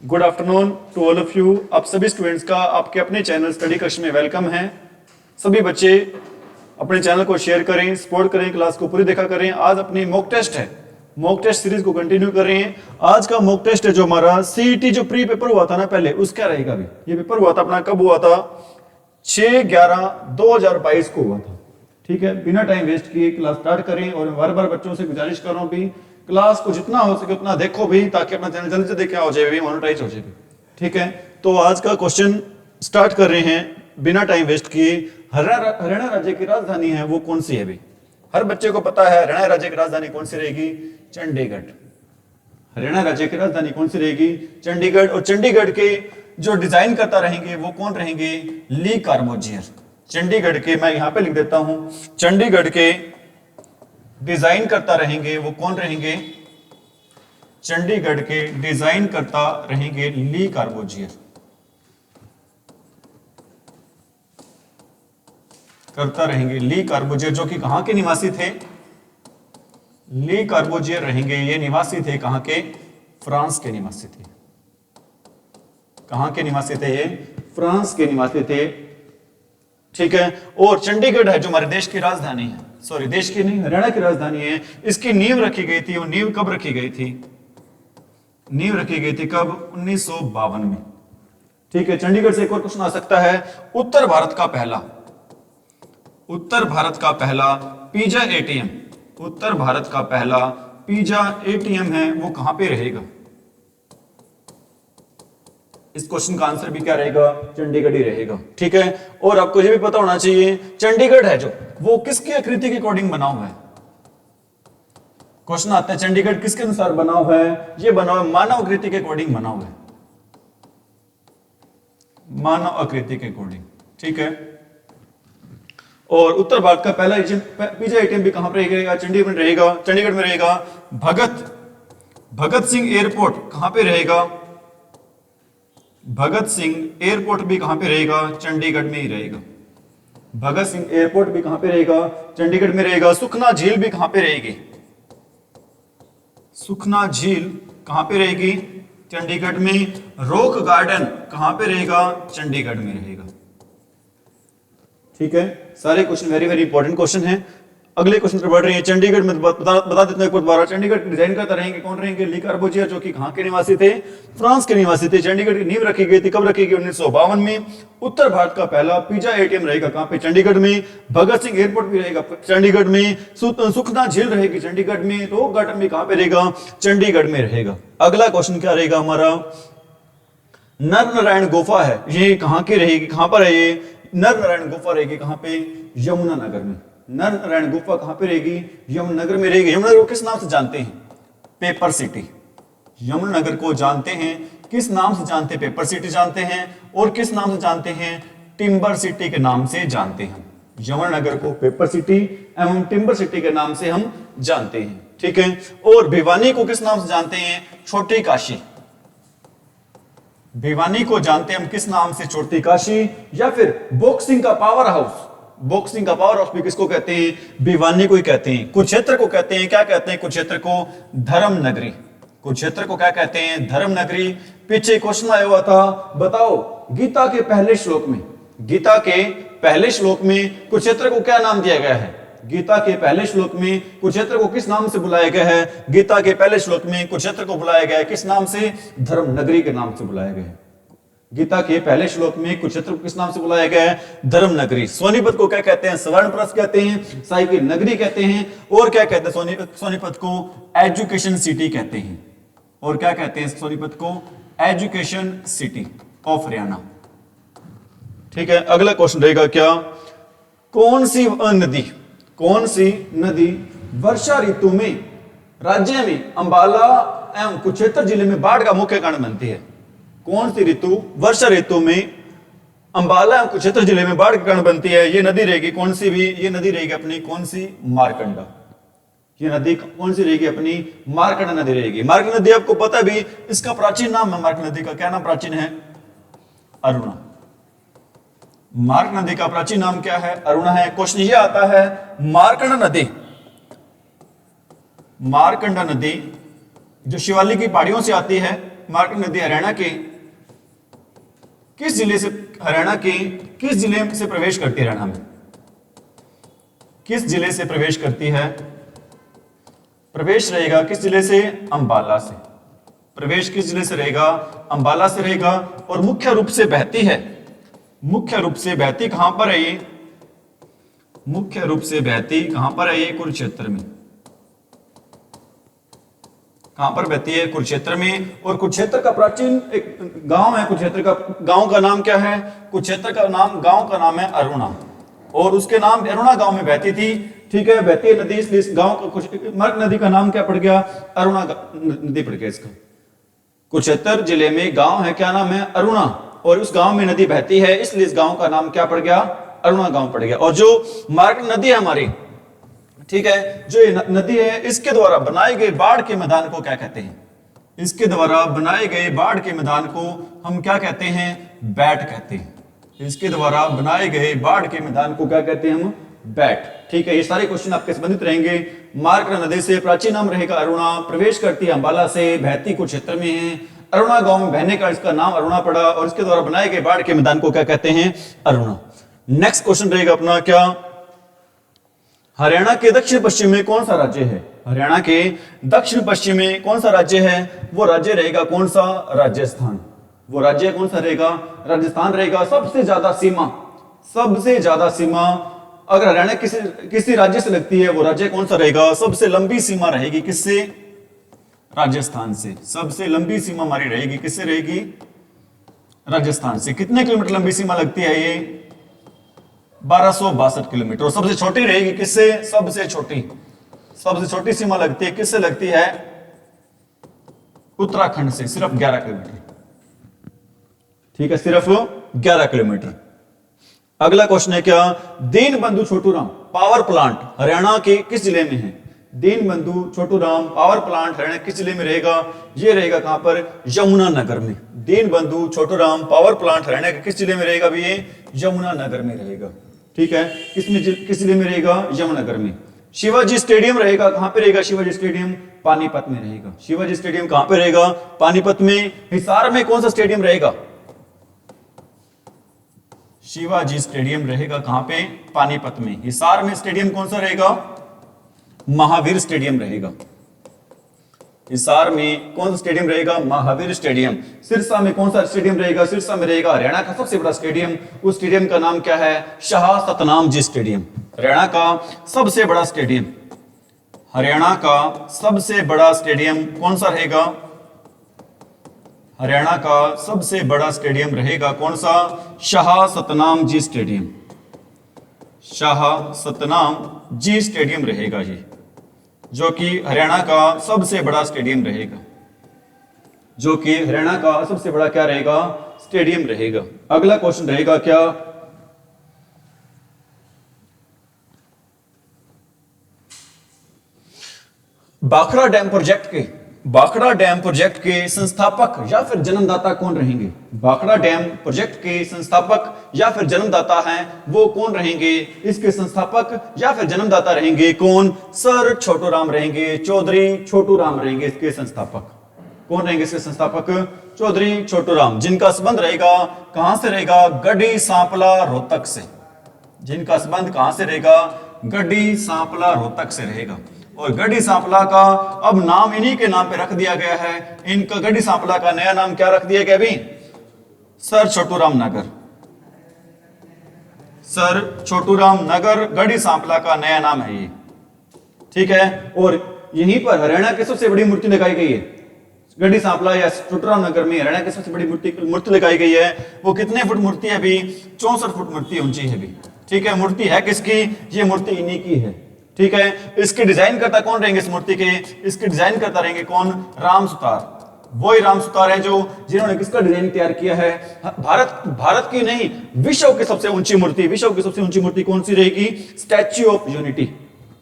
Good afternoon to all of you. आप सभी students का आपके अपने चैनल स्टडी कक्ष में वेलकम है। सभी बच्चे अपने चैनल को शेयर करें, सपोर्ट करें, क्लास को पूरी देखा करें। आज अपनी मॉक टेस्ट है, मॉक टेस्ट सीरीज को कंटिन्यू कर रहे हैं। आज का मॉक टेस्ट है जो हमारा सीईटी जो प्री पेपर हुआ था ना पहले, उसका रहेगा। अभी ये पेपर हुआ था अपना, कब हुआ था? 6/11/2022 को हुआ था। ठीक है, बिना टाइम वेस्ट किए क्लास स्टार्ट करें। और मैं बार बार बच्चों से गुजारिश कर रहा हूं भी क्लास को जितना हो सके उतना देखो भी, ताकि अपना चैनल जल्दी से देखा हो जाए भी, मोनेटाइज हो जाए भी। ठीक है, तो आज का क्वेश्चन स्टार्ट कर रहे हैं बिना टाइम वेस्ट किए। हरियाणा राज्य की राजधानी है वो कौन सी है भी? हर बच्चे को पता है हरियाणा राज्य की राजधानी कौन सी रहेगी? चंडीगढ़। हरियाणा राज्य की राजधानी कौन सी रहेगी? चंडीगढ़। और चंडीगढ़ के जो डिजाइन करता रहेंगे वो कौन रहेंगे? ली कार्बोजियर। चंडीगढ़ के, मैं यहां पे लिख देता हूं, चंडीगढ़ के डिजाइन करता रहेंगे वो कौन रहेंगे? चंडीगढ़ के डिजाइन करता रहेंगे ली कार्बोजियर। करता रहेंगे ली कार्बोजियर, जो कि कहां के निवासी थे? ली कार्बोजियर रहेंगे, ये निवासी थे कहां के? फ्रांस के निवासी थे। कहां के निवासी थे ये? फ्रांस के निवासी थे। ठीक है, और चंडीगढ़ है जो हमारे देश की राजधानी है, सॉरी देश की नहीं, हरियाणा की राजधानी है। इसकी नींव रखी गई थी, और नींव कब रखी गई थी? नींव रखी गई थी कब? 1952 में। ठीक है, चंडीगढ़ से एक और क्वेश्चन आ सकता है। उत्तर भारत का पहला पिज्जा एटीएम, उत्तर भारत का पहला पिज्जा एटीएम है वो कहां पे रहेगा? इस क्वेश्चन का आंसर भी क्या रहेगा? चंडीगढ़ ही रहेगा। ठीक है, और आपको यह भी पता होना चाहिए चंडीगढ़ है जो वो किसकी आकृति के अकॉर्डिंग बना हुआ है? क्वेश्चन आता है चंडीगढ़ किसके अनुसार बना हुआ है? ये बना हुआ है मानव आकृति के अकॉर्डिंग बना हुआ है, मानव आकृति के अकॉर्डिंग। ठीक है, और उत्तर भारत का पहला पिज्जा एटीएम भी कहां पर रहेगा? चंडीगढ़ में रहेगा। चंडीगढ़ में रहेगा। भगत सिंह एयरपोर्ट कहां पे रहेगा? भगत सिंह एयरपोर्ट भी कहां पे रहेगा? चंडीगढ़ में ही रहेगा। भगत सिंह एयरपोर्ट भी कहां पे रहेगा? चंडीगढ़ में रहेगा। सुखना झील भी कहां पे रहेगी? सुखना झील कहां पे रहेगी? चंडीगढ़ में। रॉक गार्डन कहां पे रहेगा? चंडीगढ़ में रहेगा। ठीक है, सारे question very very important question हैं। अगले क्वेश्चन पर बढ़ रहे हैं। चंडीगढ़ में बता देते हैं एक बार दोबारा। चंडीगढ़ के डिजाइन करता रहेंगे कौन रहेंगे? ली कार्बोजियर, जो कि कहां के निवासी थे? फ्रांस के निवासी थे। चंडीगढ़ की नींव रखी गई थी, कब रखी गई? 1952 में। उत्तर भारत का पहला पिज्जा एटीएम रहेगा कहां पे? चंडीगढ़ में। भगत सिंह एयरपोर्ट भी रहेगा चंडीगढ़ में। सुखना झील रहेगी चंडीगढ़ में। रॉक गार्डन भी कहां पे रहेगा? चंडीगढ़ में रहेगा। अगला क्वेश्चन क्या रहेगा हमारा? नर नारायण गुफा है, ये कहां की रहेगी? कहां पर है ये? नर नारायण गुफा रहेगी कहां पे? यमुनानगर में। नर नारायण गुफा कहां पे रहेगी? यमुनानगर में रहेगी। यमुनानगर को किस नाम से जानते हैं? Paper city. यमुनानगर को जानते हैं किस नाम से? जानते हैं पेपर सिटी जानते हैं। और किस नाम से जानते हैं? टिम्बर सिटी के नाम से जानते हैं। यमुनानगर को पेपर सिटी एवं टिम्बर सिटी के नाम से हम जानते हैं। ठीक है, और भिवानी को किस नाम से जानते हैं? छोटी काशी। भिवानी को जानते हैं हम किस नाम से? छोटी काशी। या फिर बॉक्सिंग का पावर हाउस, बॉक्सिंग का पावर हाउस भी किसको कहते हैं? भिवानी को ही कहते हैं। कुरुक्षेत्र को कहते हैं, क्या कहते हैं कुरुक्षेत्र को? धर्म नगरी। कुरुक्षेत्र को क्या कहते हैं? धर्म नगरी। पीछे क्वेश्चन आया हुआ था, बताओ गीता के पहले श्लोक में, गीता के पहले श्लोक में कुरुक्षेत्र को क्या नाम दिया गया है? गीता के पहले श्लोक में कुरुक्षेत्र को किस नाम से बुलाया गया है? गीता के पहले श्लोक में कुरुक्षेत्र को बुलाया गया है किस नाम से? धर्म नगरी के नाम से बुलाया गया है। गीता के पहले श्लोक में कुरुक्षेत्र को किस नाम से बुलाया गया है? धर्म नगरी। सोनीपत को क्या कहते हैं? स्वर्णप्रस्थ कहते हैं, साई की नगरी कहते हैं। और क्या कहते हैं सोनीपत को? एजुकेशन सिटी कहते हैं। और क्या कहते हैं सोनीपत को? Education city of Haryana. ठीक है, अगला क्वेश्चन रहेगा क्या? कौन सी नदी वर्षा ऋतु में राज्य में अंबाला एवं कुरुक्षेत्र जिले में बाढ़ का मुख्य कारण बनती है? कौन सी ऋतु वर्षा ऋतु में अंबाला एवं कुरुक्षेत्र जिले में बाढ़ का कारण बनती है? ये नदी रहेगी कौन सी भी? ये नदी रहेगी अपनी कौन सी? मारकंडा। ये नदी कौन सी रहेगी अपनी? मारकंडा नदी रहेगी। मारकंडा नदी आपको पता भी, इसका प्राचीन नाम है मारकंडा नदी का, क्या नाम प्राचीन है? अरुणा। मारकंडा नदी का प्राचीन नाम क्या है? अरुणा है। क्वेश्चन ये आता है, मारकंडा नदी जो शिवालिक की पहाड़ियों से आती है, मार्कंड नदी हरियाणा के किस जिले से प्रवेश करती है? हरियाणा में किस जिले से प्रवेश करती है? प्रवेश रहेगा किस जिले से? अंबाला से। प्रवेश किस जिले से रहेगा? अंबाला से रहेगा। और मुख्य रूप से बहती है, मुख्य रूप से बहती कहां पर है ये? मुख्य रूप से बहती कहां पर है ये? कुरुक्षेत्र में। कहां पर बहती है? कुरुक्षेत्र में। और कुरुक्षेत्र का प्राचीन एक गांव है, कुरुक्षेत्र का गांव का नाम क्या है? कुरुक्षेत्र का नाम, गांव का नाम है अरुणा, और उसके नाम अरुणा गांव में बहती थी। ठीक है, बहती है नदी, इसलिए इस गांव का मर्ग नदी का नाम क्या पड़ गया? अरुणा नदी पड़ गया इसका। कुरुक्षेत्र जिले में गांव है, क्या नाम है? अरुणा, और उस गांव में नदी बहती है, इसलिए इस गांव का नाम क्या पड़ गया? अरुणा गांव पड़ गया। और जो मार्ग नदी है हमारी, ठीक है, जो ये नदी है, इसके द्वारा बनाए गए बाढ़ के मैदान को क्या कहते हैं? इसके द्वारा बनाए गए बाढ़ के मैदान को हम क्या कहते हैं? बैट कहते हैं। इसके द्वारा बनाए गए बाढ़ के मैदान को क्या कहते हैं? हम बैट। ठीक है, ये सारे क्वेश्चन आपके संबंधित रहेंगे। मार्कंड नदी से प्राचीन नाम रहेगा अरुणा, प्रवेश करती है अंबाला से, बहती कुरुक्षेत्र में है, अरुणा गांव में बहने का इसका नाम अरुणा पड़ा, और इसके द्वारा बनाए गए बाढ़ के मैदान को क्या कहते हैं? अरुणा। नेक्स्ट क्वेश्चन रहेगा अपना क्या? हरियाणा के दक्षिण पश्चिम में कौन सा राज्य है? हरियाणा के दक्षिण पश्चिम में कौन सा राज्य है? वो राज्य रहेगा कौन सा? राजस्थान। वो राज्य कौन सा रहेगा? राजस्थान रहेगा। सबसे ज्यादा सीमा अगर हरियाणा किसी राज्य से लगती है, वो राज्य कौन सा रहेगा? सबसे लंबी सीमा रहेगी किससे? राजस्थान से। सबसे लंबी सीमा हमारी रहेगी किससे रहेगी? राजस्थान से। कितने किलोमीटर लंबी सीमा लगती है ये? 1262 किलोमीटर। और सबसे छोटी रहेगी किससे? सबसे छोटी सीमा लगती है किससे? लगती है उत्तराखंड से, सिर्फ 11 किलोमीटर। ठीक है, सिर्फ 11 किलोमीटर। अगला क्वेश्चन है क्या? दीनबंधु छोटूराम पावर प्लांट हरियाणा के किस जिले में है? दीनबंधु छोटूराम पावर प्लांट हरियाणा किस जिले में रहेगा? ये रहेगा कहां पर? यमुनानगर में। दीनबंधु छोटूराम पावर प्लांट हरियाणा के किस जिले में रहेगा? भी ये यमुनानगर में रहेगा। ठीक है, किस जिले में रहेगा? यमुनानगर में। शिवाजी स्टेडियम रहेगा कहां पे रहेगा? शिवाजी स्टेडियम पानीपत में रहेगा। शिवाजी स्टेडियम कहां पे रहेगा? पानीपत में। हिसार में कौन सा स्टेडियम रहेगा? शिवाजी स्टेडियम रहेगा कहां पे? पानीपत में। हिसार में स्टेडियम कौन सा रहेगा? महावीर स्टेडियम रहेगा। हिसार में कौन सा स्टेडियम रहेगा? महावीर स्टेडियम। सिरसा में कौन सा स्टेडियम रहेगा? सिरसा में रहेगा हरियाणा का सबसे बड़ा स्टेडियम। उस स्टेडियम का नाम क्या है? शाह सतनाम जी स्टेडियम। हरियाणा का सबसे बड़ा स्टेडियम, हरियाणा का सबसे बड़ा स्टेडियम कौन सा रहेगा? हरियाणा का सबसे बड़ा स्टेडियम रहेगा कौन सा? शाह सतनाम जी स्टेडियम। शाह सतनाम जी स्टेडियम रहेगा ये, जो कि हरियाणा का सबसे बड़ा स्टेडियम रहेगा। जो कि हरियाणा का सबसे बड़ा क्या रहेगा? स्टेडियम रहेगा। अगला क्वेश्चन रहेगा क्या? भाखड़ा डैम प्रोजेक्ट के संस्थापक या फिर जन्मदाता कौन रहेंगे? भाखड़ा डैम प्रोजेक्ट के संस्थापक या फिर जन्मदाता हैं, वो कौन रहेंगे? इसके संस्थापक या फिर जन्मदाता रहेंगे कौन? सर छोटूराम रहेंगे, चौधरी छोटूराम रहेंगे इसके संस्थापक। कौन रहेंगे इसके संस्थापक? चौधरी छोटूराम, जिनका संबंध रहेगा कहां से रहेगा? गढ़ी सांपला रोहतक से। जिनका संबंध कहां से रहेगा? गढ़ी सांपला रोहतक से रहेगा। और गढ़ी सांपला का अब नाम इन्हीं के नाम पे रख दिया गया है। इनका गढ़ी सांपला का नया नाम क्या रख दिया गया अभी? सर छोटूराम नगर। सर छोटूराम नगर गढ़ी सांपला का नया नाम है ये। ठीक है, और यहीं पर हरियाणा की सबसे बड़ी मूर्ति लगाई गई है। गढ़ी सांपला या छोटूराम नगर में हरियाणा की सबसे बड़ी मूर्ति लगाई गई है। वो कितने फुट मूर्ति है अभी? 64 फुट मूर्ति ऊंची है अभी। ठीक है, मूर्ति है किसकी? ये मूर्ति इन्हीं की है। ठीक है, इसके डिजाइन करता कौन रहेंगे? इस मूर्ति के इसके डिजाइन करता रहेंगे कौन? राम सुतार। वही राम सुतार है जिन्होंने किसका डिजाइन तैयार किया है? भारत की नहीं, विश्व की सबसे ऊंची मूर्ति। विश्व की सबसे ऊंची मूर्ति कौन सी रहेगी? Statue of unity.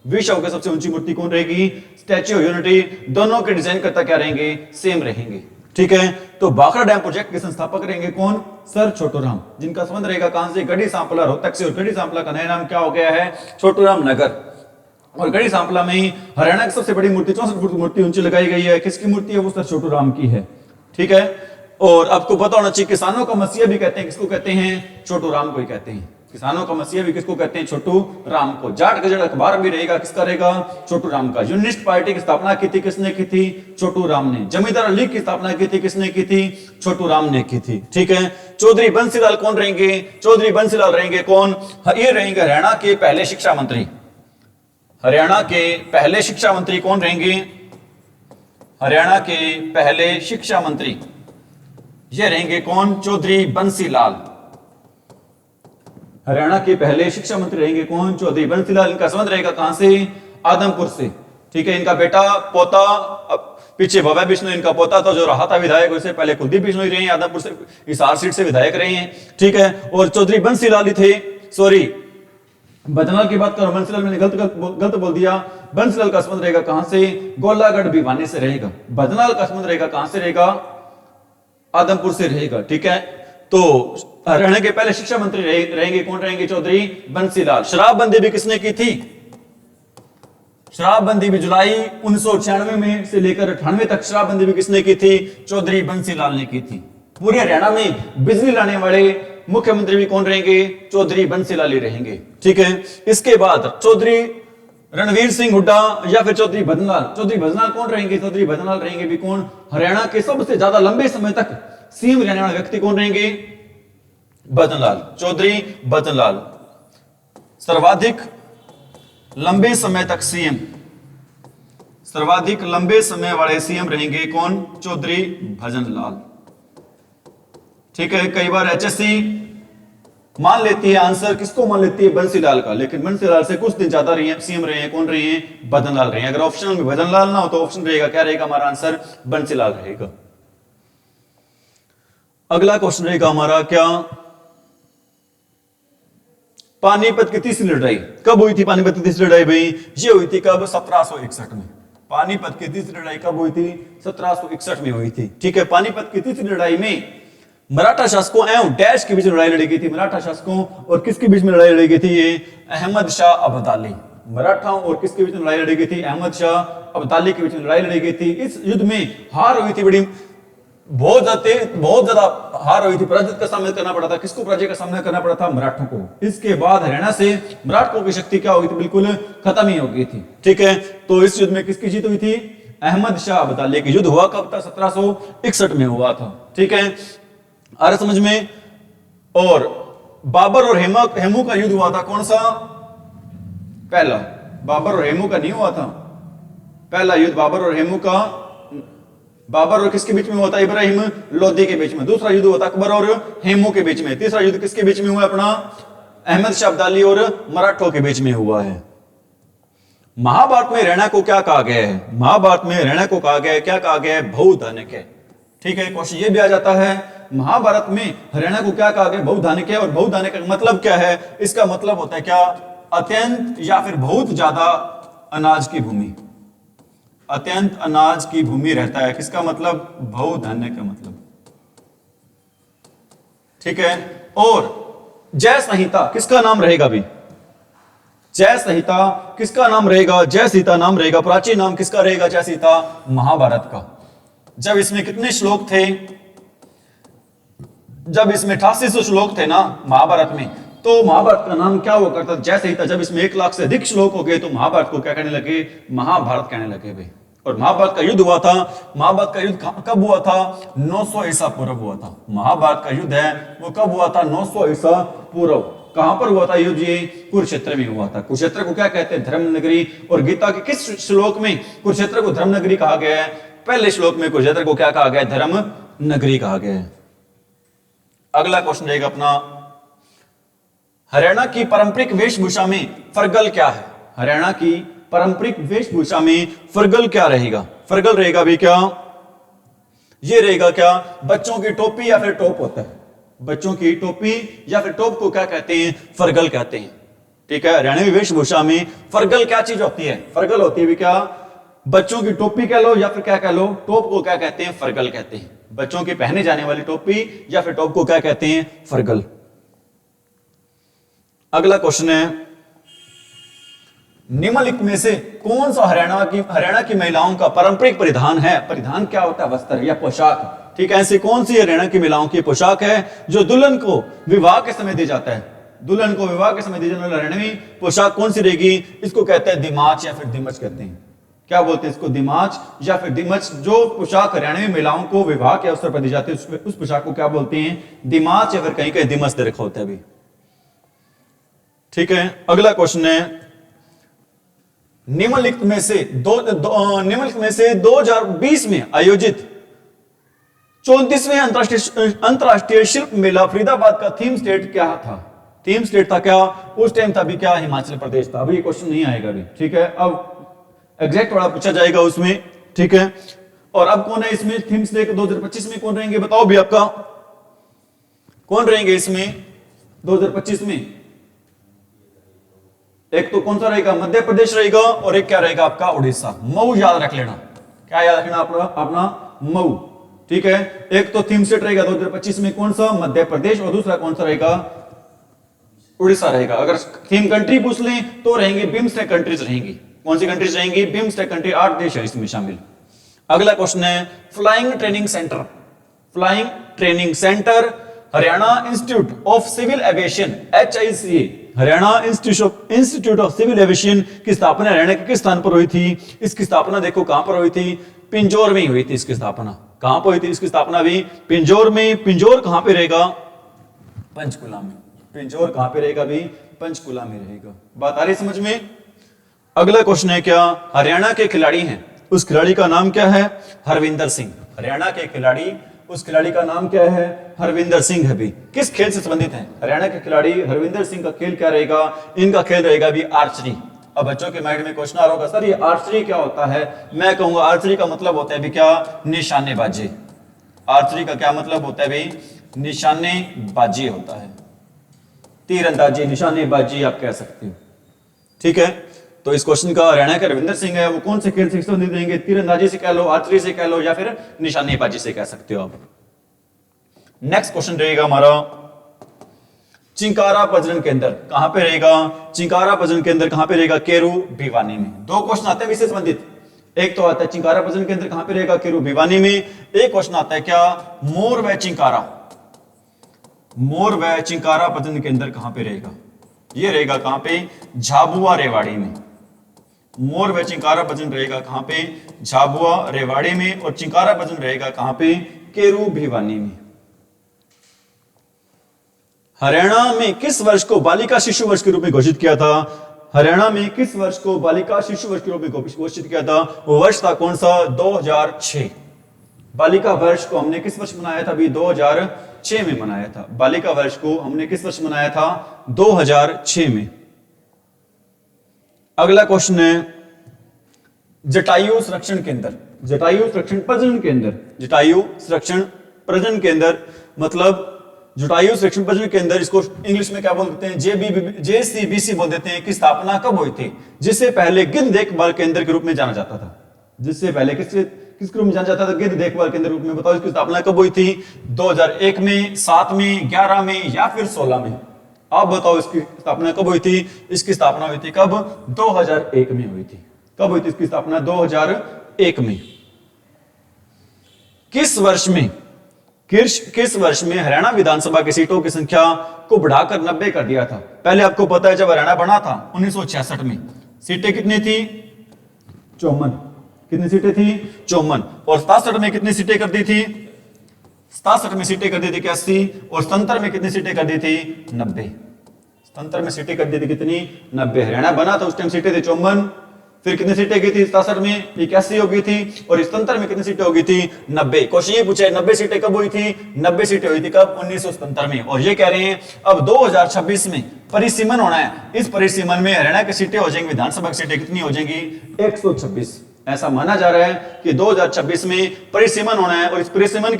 विश्व की सबसे ऊंची मूर्ति कौन रहेगी? Statue of unity. दोनों के डिजाइन करता क्या रहेंगे? सेम रहेंगे। ठीक है, तो भाखड़ा डैम प्रोजेक्ट के संस्थापक रहेंगे कौन? सर छोटूराम, जिनका संबंध रहेगा कहां से? गढ़ी सांपला रोहतक से। और गढ़ी सांपला का नया नाम क्या हो गया है? छोटूराम नगर। और गढ़ी सांपला में ही हरियाणा की सबसे बड़ी मूर्ति 64 फुट मूर्ति ऊंची लगाई गई है। किसकी मूर्ति है? वो सर छोटूराम की है। ठीक है। और आपको पता होना चाहिए किसानों का मसीहा भी कहते हैं, किसको कहते हैं? छोटू राम को ही कहते हैं। किसानों का मसीहा भी किसको कहते हैं? छोटू राम को। जाट गजट अखबार भी रहेगा, किसका रहेगा? छोटू राम का। यूनिस्ट पार्टी की स्थापना की थी, किसने की थी? छोटू राम ने। जमींदार लीग की स्थापना की थी, किसने की थी? छोटू राम ने की थी। ठीक है। चौधरी बंसीलाल कौन रहेंगे? चौधरी बंसीलाल रहेंगे कौन? ये रहेंगे हरियाणा के पहले शिक्षा मंत्री। हरियाणा के पहले शिक्षा मंत्री कौन रहेंगे? हरियाणा के पहले शिक्षा मंत्री ये रहेंगे कौन? चौधरी बंसीलाल। हरियाणा के पहले शिक्षा मंत्री रहेंगे कौन? चौधरी बंसीलाल। इनका संबंध रहेगा कहां से? आदमपुर से। ठीक है। इनका बेटा पोता, पीछे भव्य बिश्नोई इनका पोता था जो रहा था विधायक, उससे पहले कुलदीप बिश्नोई रहे हैं, आदमपुर से हिसार सीट से विधायक रहे हैं। ठीक है। और चौधरी बंसीलाल ही थे, सॉरी बदनाल की बात करो, बंसीलाल मैंने गलत बोल दिया। बंसीलाल का संबंध रहेगा कहां से? गोलागढ़ भिवानी से रहेगा। बदनाल का संबंध रहेगा कहां से रहेगा? आदमपुर से रहेगा। ठीक है। तो हरियाणा के पहले शिक्षा मंत्री रहेंगे कौन रहेंगे? चौधरी बंसीलाल। शराबबंदी भी किसने की थी? शराबबंदी भी जुलाई 1996 में से लेकर 98 तक शराबबंदी भी किसने की थी? चौधरी बंसीलाल ने की थी। पूरे हरियाणा में बिजली लाने वाले मुख्यमंत्री भी कौन रहेंगे? चौधरी बंसीलाल ही रहेंगे। ठीक है। इसके बाद चौधरी रणवीर सिंह हुड्डा या फिर चौधरी भजनलाल। चौधरी भजनलाल कौन रहेंगे? चौधरी भजनलाल रहेंगे भी कौन? हरियाणा के सबसे ज्यादा लंबे समय तक सीएम रहने वाले व्यक्ति कौन रहेंगे? भजनलाल। चौधरी भजनलाल सर्वाधिक लंबे समय तक सीएम, सर्वाधिक लंबे समय वाले सीएम रहेंगे कौन? चौधरी भजनलाल। ठीक है। कई बार एचएससी मान लेती है आंसर, किसको मान लेती है? बंसीलाल का। लेकिन बंसीलाल से कुछ दिन ज्यादा सीएम रहे हैं, कौन रहे हैं? भजनलाल रहे हैं। अगर ऑप्शन में भजनलाल ना हो तो ऑप्शन रहेगा क्या रहेगा हमारा आंसर? बंसीलाल रहेगा। अगला क्वेश्चन रहेगा हमारा क्या? पानीपत की तीसरी लड़ाई कब हुई थी? पानीपत की तीसरी लड़ाई भाई ये हुई थी कब? 1761 में। पानीपत की तीसरी लड़ाई कब हुई थी? 1761 में हुई थी। ठीक है। पानीपत की तीसरी लड़ाई में मराठा शासकों एवं डैश के बीच लड़ाई लड़ी गई थी। मराठा शासकों और किसके बीच में लड़ाई लड़ी गई थी? ये अहमद शाह अब्दाली। मराठाओं और किसके बीच में लड़ाई लड़ी गई थी? अहमद शाह अब्दाली के बीच में लड़ाई लड़ी गई थी। इस युद्ध में हार हुई थी, बड़ी बहुत ज्यादा हार हुई थी। पराजय का सामना करना पड़ा था। किसको पराजय का सामना करना पड़ा था? मराठों को। इसके बाद हरियाणा से मराठों की शक्ति क्या हो गई थी? बिल्कुल खत्म ही हो गई थी। ठीक है। तो इस युद्ध में किसकी जीत हुई थी? अहमद शाह अब्दाली की। युद्ध हुआ कब था? 1761 में हुआ था। ठीक है। आ रहा समझ में? और बाबर और हेमू का युद्ध हुआ था कौन सा? पहला। बाबर और हेमू का नहीं हुआ था। पहला युद्ध बाबर और हेमू का, बाबर और किसके बीच में हुआ था? इब्राहिम लोदी के बीच में। दूसरा युद्ध हुआ था अकबर और हेमू के बीच में। तीसरा युद्ध किसके बीच में हुआ? अपना अहमद शाह अब्दाली और मराठों के बीच में हुआ है। महाभारत में हरियाणा को क्या कहा गया है? महाभारत में हरियाणा को कहा गया है, क्या कहा गया है? बहुधान्य। ठीक है। क्वेश्चन ये भी आ जाता है, महाभारत में हरियाणा को क्या कहा गया? बहुधान्य। और बहुधान्य का मतलब क्या है? इसका मतलब होता है क्या? अत्यंत या फिर बहुत ज्यादा अनाज की भूमि। अत्यंत अनाज की भूमि रहता है। किसका मतलब? बहुधान्य का मतलब। ठीक है। और जय संहिता किसका नाम रहेगा भी? जय संहिता किसका नाम रहेगा? जय सीता नाम रहेगा। प्राचीन नाम किसका रहेगा? जय सीता महाभारत का। जब इसमें कितने श्लोक थे? जब इसमें 8800 श्लोक थे ना महाभारत में, तो महाभारत का नाम क्या हुआ करता? जय संहिता। जब इसमें 1 लाख से अधिक श्लोक हो गए तो महाभारत को क्या कहने लगे? महाभारत कहने लगे भाई। और महाभारत का युद्ध हुआ था। महाभारत का युद्ध कब हुआ था? 900 ईसा पूर्व हुआ था। महाभारत का युद्ध है वो कब हुआ था? 900 ईसा पूर्व। कहां पर हुआ था युद्ध? ये कुरुक्षेत्र में हुआ था। कुरुक्षेत्र को क्या कहते हैं? धर्म नगरी। और गीता के किस श्लोक में कुरुक्षेत्र को धर्म नगरी कहा गया है? पहले श्लोक में कुरुक्षेत्र को क्या कहा गया? धर्म नगरी कहा गया है। अगला क्वेश्चन रहेगा अपना, हरियाणा की पारंपरिक वेशभूषा में फरगल क्या है? हरियाणा की पारंपरिक वेशभूषा में फरगल क्या रहेगा? फरगल रहेगा भी क्या? ये रहेगा क्या? बच्चों की टोपी या फिर टोप होता है। बच्चों की टोपी या फिर टोप को क्या कहते हैं? फरगल कहते हैं। ठीक है। हरियाणवी वेशभूषा में फरगल क्या चीज होती है? फरगल होती है भी क्या? बच्चों की टोपी कह लो या फिर क्या कह लो, टोप को क्या कहते हैं? फरगल कहते हैं। बच्चों की पहने जाने वाली टोपी या फिर टोप को क्या कहते हैं? फरगल। अगला क्वेश्चन है, निम्नलिखित में से कौन सा हरियाणा की महिलाओं का पारंपरिक परिधान है? परिधान क्या होता है? वस्त्र या पोशाक। ठीक है, ऐसी कौन सी हरियाणा की महिलाओं की पोशाक है जो दुल्हन को विवाह के समय दी जाता है? दुल्हन को विवाह के समय दी जाने वाली हरियाणवी पोशाक कौन सी रहेगी? इसको कहते हैं दिमाच या फिर दिमच कहते हैं। क्या बोलते हैं इसको? दिमाच या फिर दिमच। जो पोशाक हरियाणवी महिलाओं को विवाह के अवसर पर दी जाती है उस पोशाक को क्या बोलते हैं? दिमाच या फिर कहीं कहीं दिमच दे रखा होता है अभी। ठीक है, अगला क्वेश्चन है, निम्नलिखित में से 2020 में आयोजित 34वें अंतरराष्ट्रीय शिल्प मेला फरीदाबाद का थीम स्टेट क्या था? थीम स्टेट था क्या उस टाइम? था भी क्या हिमाचल प्रदेश था। अभी ये क्वेश्चन नहीं आएगा अभी, ठीक है, अब एग्जैक्ट वाला पूछा जाएगा उसमें, ठीक है। और अब कौन है इसमें थीम स्टेट 2025 में कौन रहेंगे? बताओ भी आपका कौन रहेंगे इसमें 2025 में? एक तो कौन सा रहेगा? मध्य प्रदेश रहेगा, और एक क्या रहेगा आपका? उड़ीसा। मऊ याद रख लेना। क्या याद रखना अपना? मऊ। ठीक है, एक तो थीम स्टेट रहेगा 2025 में कौन सा? मध्य प्रदेश, और दूसरा कौन सा रहेगा? उड़ीसा रहेगा। अगर थीम कंट्री पूछ लें तो रहेंगे बिम्स्टेक कंट्रीज रहेंगी। कौन सी कंट्रीज रहेंगी? बिम्स्टेक कंट्री, 8 देश है इसमें शामिल। अगला क्वेश्चन है, flying training centre. Flying training centre Haryana institute of civil aviation HICA, Haryana institute of civil aviation की स्थापना हरियाणा के किस स्थान पर हुई थी? इसकी स्थापना देखो कहां पर हुई थी? पिंजौर में हुई थी इसकी स्थापना। कहां पर हुई थी इसकी स्थापना? भी पिंजौर में। पिंजौर कहां पे रहेगा? पंचकुला में। पिंजौर कहां पे रहेगा? भी पंचकुला में रहेगा। बात आ रही समझ में? अगला क्वेश्चन है, क्या हरियाणा के खिलाड़ी हैं उस खिलाड़ी का नाम क्या है? हरविंदर सिंह। हरियाणा के खिलाड़ी, उस खिलाड़ी का नाम क्या है? हरविंदर सिंह है। भी किस खेल से संबंधित है हरियाणा के खिलाड़ी? हरविंदर सिंह का खेल क्या रहेगा? इनका खेल रहेगा भी आर्चरी। अब बच्चों के माइंड में क्वेश्चन आ रहा होगा, सर ये आर्चरी क्या होता है? मैं कहूंगा आर्चरी का मतलब होता है भी क्या? निशानेबाजी। आर्चरी का क्या मतलब होता है भाई? निशानेबाजी होता है। तीरंदाजी, निशानेबाजी आप कह सकते हो। ठीक है, तो इस क्वेश्चन का हरियाणा के रविंदर सिंह है, वो कौन से खेल से संबंधित रहेंगे? तीरंदाजी से कह लो, आर्चरी से कह लो, या फिर निशानेबाजी से कह सकते हो आप। नेक्स्ट क्वेश्चन रहेगा हमारा, चिंकारा प्रजनन केंद्र कहां पे रहेगा? चिंकारा प्रजनन केंद्र कहां पे रहेगा? केरू भिवानी में। दो क्वेश्चन आते हैं इससे संबंधित। एक तो आता है चिंकारा प्रजनन केंद्र कहां पे रहेगा? केरू भिवानी में। एक क्वेश्चन आता है क्या? मोर व चिंकारा, मोर व चिंकारा प्रजनन केंद्र कहां पे रहेगा? ये रहेगा कहां पे? झाबुआ रेवाड़ी में। मोर व चिंकारा प्रजनन रहेगा कहां पे? झाबुआ रेवाड़ी में। और चिंकारा प्रजनन रहेगा कहां पे? केरू भिवानी में। हरियाणा में किस वर्ष को बालिका शिशु वर्ष के रूप में घोषित किया था? हरियाणा में किस वर्ष को बालिका शिशु वर्ष के रूप में घोषित किया था? वो वर्ष था कौन सा? 2006। बालिका वर्ष को हमने किस वर्ष मनाया था? अभी 2006 में मनाया था। बालिका वर्ष को हमने किस वर्ष मनाया था? 2006 में। अगला क्वेश्चन है, जटायु संरक्षण केंद्र। जटायु संरक्षण प्रजनन केंद्र, जटायु संरक्षण प्रजनन केंद्र मतलब जटायु संरक्षण प्रजनन केंद्र, इसको इंग्लिश में क्या बोलते हैं? JCBC बोल देते हैं। की स्थापना कब हुई थी? जिससे पहले गिद्ध देखभाल केंद्र के रूप में जाना जाता था। जिससे पहले किस रूप में जाना जाता था? गिद्ध देखभाल केंद्र रूप में। बताओ इसकी स्थापना कब हुई थी? 2001 में, 7 में, 11 में, या फिर 16 में? आप बताओ इसकी स्थापना कब हुई थी? इसकी स्थापना हुई थी कब? 2001 में हुई थी। कब हुई थी इसकी स्थापना? 2001 में। किस वर्ष में हरियाणा विधानसभा की सीटों की संख्या को बढ़ाकर 90 कर दिया था? पहले आपको पता है जब हरियाणा बना था 1966 में, सीटें कितनी थी? 54। कितनी सीटें थी? 54। और 67 में कितनी सीटें कर दी थी? 67 में सीटें कर दी थी 81। और 77 में कितनी सीटें कर दी थी? 90। 77 में सीटें कर दी थी कितनी? 90। हरियाणा बना था उस टाइम सीटें थी 54। फिर कितनी सीटें गई थी? 67 में 81 हो गई थी। और 77 में कितनी सीटें हो गई थी? 90। क्वेश्चन ये पूछा है 90 सीटें कब हुई थी? 90 सीटें हुई थी कब? 1977 में। और ये कह रहे हैं अब 2026 में परिसीमन होना है। इस परिसीमन में हरियाणा की सीटें हो जाएंगी, विधानसभा की सीटें कितनी हो जाएंगी? 126। ऐसा माना जा रहा है कि 2026 में परिसीमन होना है। और इस परिसीमन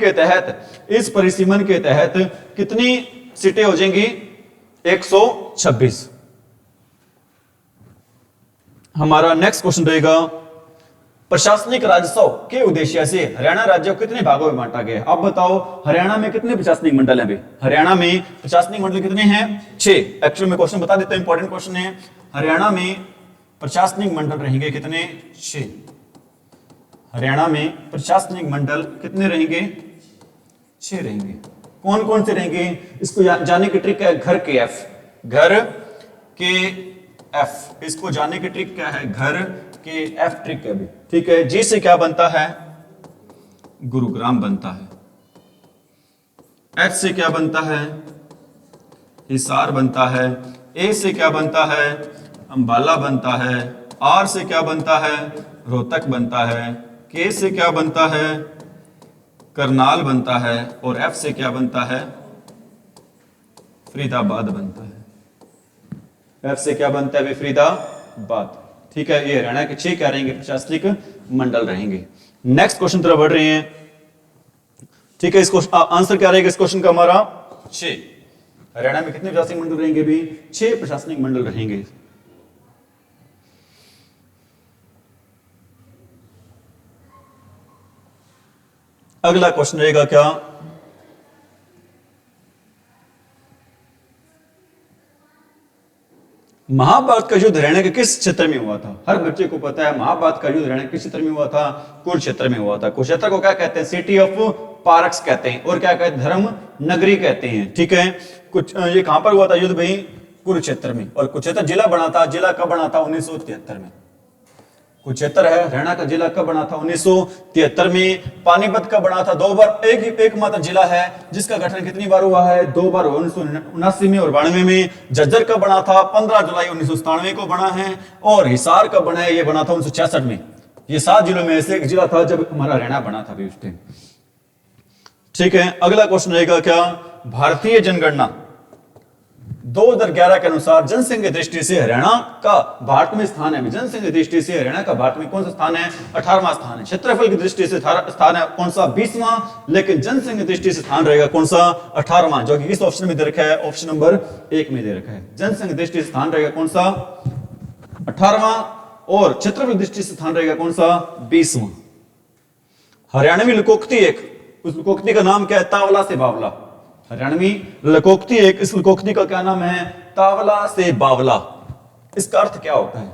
के तहत कितनी सीटें हो जाएंगी? 126। हमारा नेक्स्ट क्वेश्चन रहेगा, प्रशासनिक राजस्व के उद्देश्य से हरियाणा राज्य को कितने भागों में बांटा गया? आप बताओ हरियाणा में कितने प्रशासनिक मंडल हैं? हरियाणा में प्रशासनिक मंडल कितने हैं? 6। एक्चुअली में क्वेश्चन बता देता हूं, इंपॉर्टेंट क्वेश्चन है। हरियाणा में प्रशासनिक मंडल रहेंगे कितने? 6। हरियाणा में प्रशासनिक मंडल कितने रहेंगे? 6 रहेंगे। कौन कौन से रहेंगे इसको जानने की ट्रिक है घर के एफ, घर के एफ, इसको जानने की ट्रिक क्या है, घर के एफ ट्रिक है भी, ठीक है। जी से क्या बनता है, गुरुग्राम बनता है। एच से क्या बनता है, हिसार बनता है। ए से क्या बनता है, अंबाला बनता है। आर से क्या बनता है, रोहतक बनता है। के से क्या बनता है, करनाल बनता है। और एफ से क्या बनता है, फरीदाबाद बनता है। एफ से क्या बनता है, फरीदाबाद, ठीक है। ये हरियाणा के 6 क्या रहेंगे, प्रशासनिक मंडल रहेंगे। नेक्स्ट क्वेश्चन तरफ बढ़ रहे हैं, ठीक है। इसको आंसर क्या रहेगा इस क्वेश्चन का हमारा 6। हरियाणा में कितने प्रशासनिक मंडल रहेंगे भी, 6 प्रशासनिक मंडल रहेंगे। अगला क्वेश्चन रहेगा क्या, महाभारत का युद्ध हरियाणा के किस क्षेत्र में हुआ था। हर बच्चे को पता है महाभारत का युद्ध हरियाणा के किस क्षेत्र में हुआ था, कुरुक्षेत्र में हुआ था। कुरुक्षेत्र को क्या कहते हैं, सिटी ऑफ पारक्स कहते हैं, और क्या कहते हैं, धर्म नगरी कहते हैं, ठीक है। कुछ ये कहां पर हुआ था युद्ध भाई, कुरुक्षेत्र में। और कुरुक्षेत्र जिला बना था, जिला कब बना था, 1973 में। कुरुक्षेत्र है हरियाणा का जिला कब बना था, 1973 में। पानीपत कब बना था, 2 बार। एक मात्र जिला है जिसका गठन कितनी बार हुआ है, 2 बार, 1979 में और 92 में। झज्जर कब बना था, 15 जुलाई 1997 को बना है। और हिसार कब बना है, ये बना था 1966 में। ये 7 जिलों में से एक जिला था जब हमारा हरियाणा बना था भी उस टाइम, ठीक है। अगला क्वेश्चन रहेगा क्या, भारतीय जनगणना 2011 के अनुसार जनसंख्या दृष्टि से हरियाणा का भारत में स्थान है। जनसंख्या की दृष्टि से हरियाणा का भारत में कौन सा स्थान है, 18वां स्थान है। क्षेत्रफल की दृष्टि से स्थान है कौन सा, 20वां। लेकिन जनसंख्या की दृष्टि से स्थान रहेगा कौन सा, 18वां, जो कि किस ऑप्शन में दे रखा है, ऑप्शन नंबर 1 में दे रखा है। जनसंख्या की दृष्टि से स्थान रहेगा कौन सा, 18वां। और क्षेत्रफल की दृष्टि से स्थान रहेगा कौन सा, 20वां। हरियाणवी लोकोक्ति एक, उस लोकोक्ति का नाम क्या है, तावला से बावला। हरियाणवी लोकोक्ति एक, इस लोकोक्ति का क्या नाम है, तावला से बावला। इसका अर्थ क्या होता है,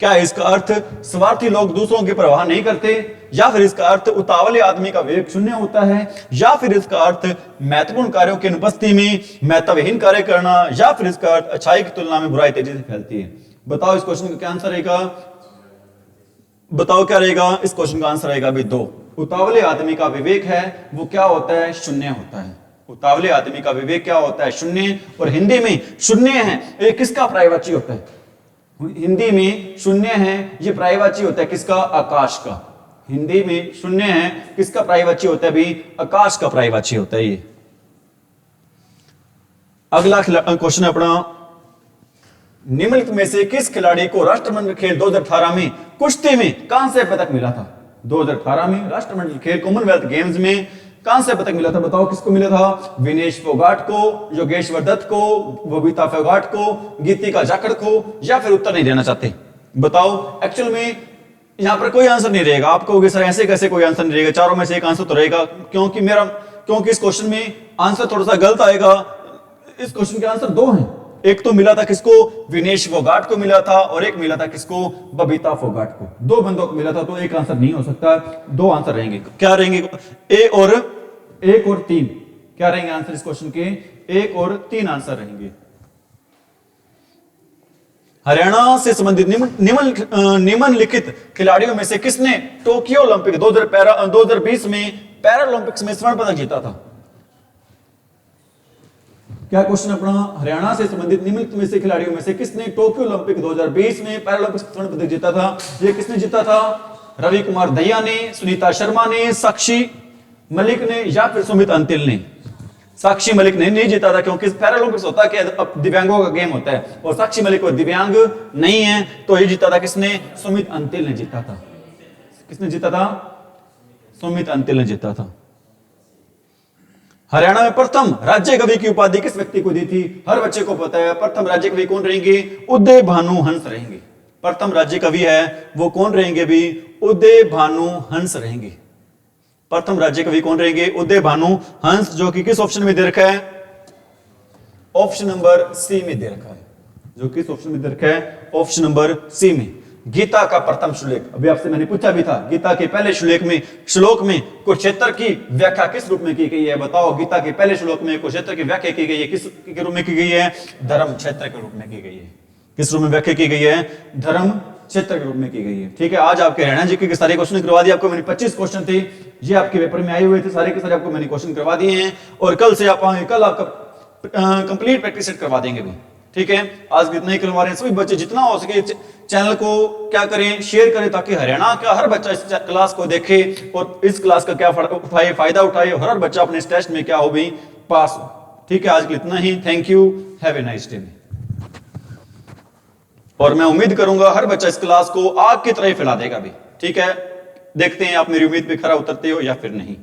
क्या है इसका अर्थ, स्वार्थी लोग दूसरों की परवाह नहीं करते, या फिर इसका अर्थ उतावले आदमी का विवेक शून्य होता है, या फिर इसका अर्थ महत्वपूर्ण कार्यों की अनुपस्थिति में महत्वहीन कार्य करना, या फिर इसका अर्थ अच्छाई की तुलना में बुराई तेजी से फैलती है। बताओ इस क्वेश्चन का क्या आंसर रहेगा, बताओ क्या रहेगा इस क्वेश्चन का आंसर रहेगा भी 2। उतावले आदमी का विवेक है वो क्या होता है, शून्य होता है। उतावले आदमी का विवेक क्या होता है, शून्य। और हिंदी में शून्य है ये किसका पर्यायवाची होता है, हिंदी में शून्य है ये पर्यायवाची होता है किसका, आकाश का। हिंदी में शून्य है किसका पर्यायवाची होता है भी, आकाश का पर्यायवाची होता है ये। अगला क्वेश्चन अपना, निम्नलिखित में से किस खिलाड़ी को राष्ट्रमंडल खेल 2018 में कुश्ती में कांस्य पदक मिला था। 2018 में राष्ट्रमंडल खेल कॉमनवेल्थ गेम्स में कांस्य पदक मिला था, बताओ किसको मिला था, विनेश फोगाट को, योगेश्वर दत्त को, बबीता फोगाट को, गीतिका जाखड़ को, या फिर उत्तर नहीं देना चाहते। बताओ एक्चुअल में यहां पर कोई आंसर नहीं रहेगा, आप कहोगे सर ऐसे कैसे कोई आंसर नहीं रहेगा, चारों में से एक आंसर तो रहेगा, क्योंकि इस क्वेश्चन में आंसर थोड़ा सा गलत आएगा। इस क्वेश्चन के आंसर 2 हैं, एक तो मिला था किसको, विनेश फोगाट को मिला था, और एक मिला था किसको, बबीता फोगाट को। 2 बंदों को मिला था, तो एक आंसर नहीं हो सकता, 2 आंसर रहेंगे। क्या रहेंगे, एक और 3 क्या रहेंगे आंसर इस क्वेश्चन के, 1 और 3 आंसर रहेंगे। हरियाणा से संबंधित निम्नलिखित खिलाड़ियों में से किसने टोक्यो ओलंपिक 2020 में पैरालंपिक्स में स्वर्ण पदक जीता था। क्या क्वेश्चन अपना, हरियाणा से संबंधित निम्नलिखित में से खिलाड़ियों में से किसने टोक्यो ओलंपिक 2020 में पैरालंपिक्स स्वर्ण पदक जीता था। ये किसने जीता था, रवि कुमार दहिया ने, सुनीता शर्मा ने, साक्षी मलिक ने, या फिर सुमित अंतिल ने। साक्षी मलिक ने नहीं जीता था क्योंकि पैरालंपिक्स होता है कि दिव्यांगों का गेम होता है, और साक्षी मलिक को दिव्यांग नहीं है, तो ये जीता था किसने, सुमित अंतिल ने जीता था। किसने जीता था, सुमित अंतिल ने जीता था। हरियाणा में प्रथम राज्य कवि की उपाधि किस व्यक्ति को दी थी। हर बच्चे को पता है प्रथम राज्य कवि कौन रहेंगे, उदय भानु हंस रहेंगे। प्रथम राज्य कवि है वो कौन रहेंगे भी, उदय भानु हंस रहेंगे। प्रथम राज्य कवि कौन रहेंगे, उदय भानु हंस, जो कि किस ऑप्शन में दे रखा है, ऑप्शन नंबर सी में दे रखा है, जो किस ऑप्शन में दे रखा है, ऑप्शन नंबर सी में। गीता का प्रथम श्लोक, अभी आपसे मैंने पूछा भी था, गीता के पहले श्लोक में कुरुक्षेत्र की व्याख्या किस रूप में की गई है? बताओ, गीता के पहले श्लोक में कुरुक्षेत्र की व्याख्या की गई है, किस के रूप में की गई है? धर्म क्षेत्र के रूप में की गई है। किस रूप में व्याख्या की गई है? धर्म क्षेत्र के रूप में की गई है। ठीक है, आज आपके हरियाणा जी के सारे क्वेश्चन करवा दिए आपको मैंने। 25 क्वेश्चन थे, ये आपके पेपर में आए हुए थे, सारे के सारे आपको मैंने क्वेश्चन करवा दिए हैं। और कल से आप आए, कल आपका कंप्लीट प्रैक्टिस सेट करवा देंगे भी। ठीक है, आज इतना ही करवा रहे हैं। सभी बच्चे जितना हो सके चैनल को क्या करें, शेयर करें, ताकि हरियाणा का हर बच्चा इस क्लास को देखे और इस क्लास का क्या फायदा उठाए और हर बच्चा अपने इस टेस्ट में क्या हो भी पास हो। ठीक है, आज के इतना ही। Thank you, have a nice day. और मैं उम्मीद करूंगा हर बच्चा इस क्लास को आग की तरह ही फैला देगा भी। ठीक है, देखते हैं आप मेरी उम्मीद पे खरा उतरते हो या फिर नहीं।